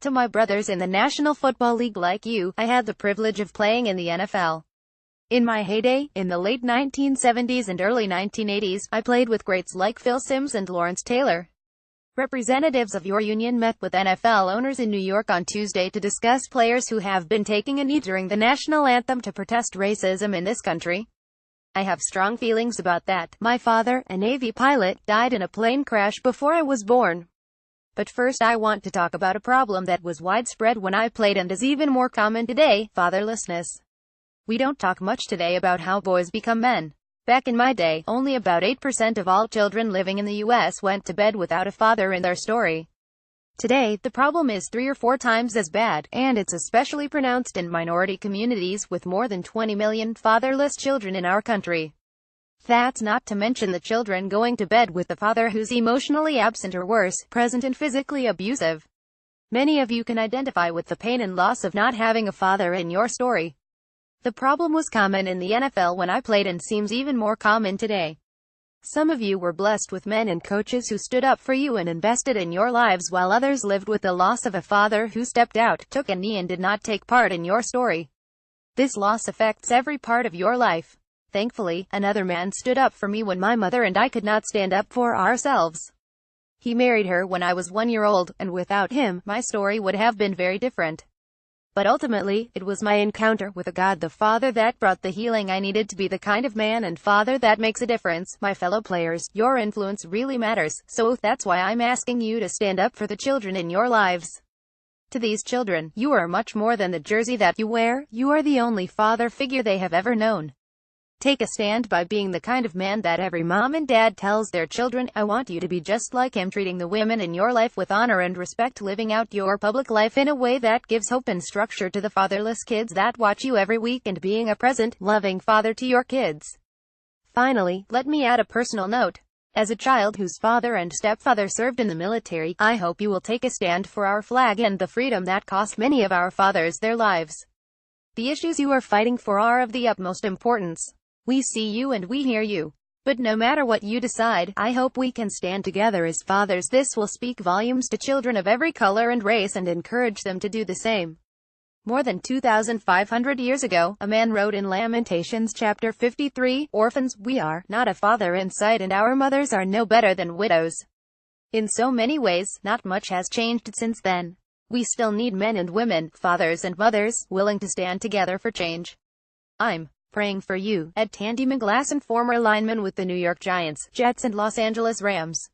To my brothers in the National Football League like you, I had the privilege of playing in the NFL. In my heyday, in the late 1970s and early 1980s, I played with greats like Phil Simms and Lawrence Taylor. Representatives of your union met with NFL owners in New York on Tuesday to discuss players who have been taking a knee during the national anthem to protest racism in this country. I have strong feelings about that. My father, a Navy pilot, died in a plane crash before I was born. But first I want to talk about a problem that was widespread when I played and is even more common today: fatherlessness. We don't talk much today about how boys become men. Back in my day, only about 8% of all children living in the U.S. went to bed without a father in their story. Today, the problem is 3 or 4 times as bad, and it's especially pronounced in minority communities, with more than 20 million fatherless children in our country. That's not to mention the children going to bed with a father who's emotionally absent or worse, present and physically abusive. Many of you can identify with the pain and loss of not having a father in your story. The problem was common in the NFL when I played and seems even more common today. Some of you were blessed with men and coaches who stood up for you and invested in your lives, while others lived with the loss of a father who stepped out, took a knee and did not take part in your story. This loss affects every part of your life. Thankfully, another man stood up for me when my mother and I could not stand up for ourselves. He married her when I was 1 year old, and without him, my story would have been very different. But ultimately, it was my encounter with a God the Father that brought the healing I needed to be the kind of man and father that makes a difference. My fellow players, your influence really matters, so that's why I'm asking you to stand up for the children in your lives. To these children, you are much more than the jersey that you wear. You are the only father figure they have ever known. Take a stand by being the kind of man that every mom and dad tells their children, I want you to be just like him, treating the women in your life with honor and respect, living out your public life in a way that gives hope and structure to the fatherless kids that watch you every week, and being a present, loving father to your kids. Finally, let me add a personal note. As a child whose father and stepfather served in the military, I hope you will take a stand for our flag and the freedom that cost many of our fathers their lives. The issues you are fighting for are of the utmost importance. We see you and we hear you. But no matter what you decide, I hope we can stand together as fathers. This will speak volumes to children of every color and race and encourage them to do the same. More than 2,500 years ago, a man wrote in Lamentations chapter 53, Orphans, we are not a father in sight, and our mothers are no better than widows. In so many ways, not much has changed since then. We still need men and women, fathers and mothers, willing to stand together for change. I'm praying for you. Ed Tandy McGlasson, former lineman with the New York Giants, Jets and Los Angeles Rams.